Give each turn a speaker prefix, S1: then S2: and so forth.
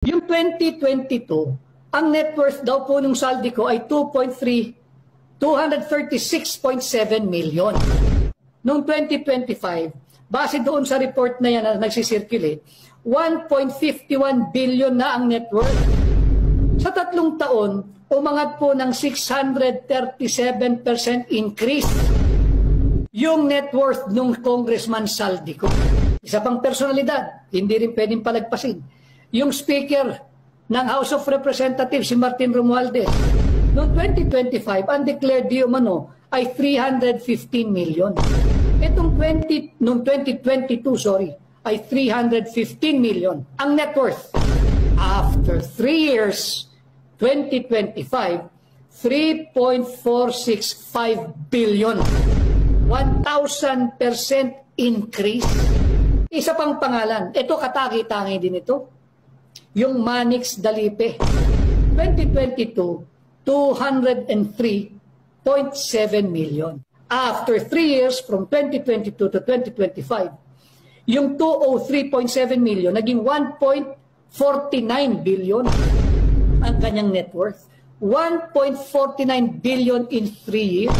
S1: Yung 2022, ang net worth daw po ng Saldico ay 236.7 million. Noong 2025, base doon sa report na yan na nagsisirculate, 1.51 billion na ang net worth. Sa 3 taon, umangat po ng 637% increase yung net worth ng Congressman Saldico. Isa pang personalidad, hindi rin pwedeng palagpasin. Yung Speaker ng House of Representatives, si Martin Romualdez, noong 2025, ang declared di umano ay 315 million. Itong noong 2022, ay 315 million ang net worth. After 3 years, 2025, 3.465 billion. 1,000% increase. Isa pang pangalan, ito katagi-tangi din ito, yung Manix Dalipe. 2022, 203.7 million. After 3 years, from 2022 to 2025, yung 203.7 million, naging 1.49 billion ang kanyang net worth. 1.49 billion in 3 years.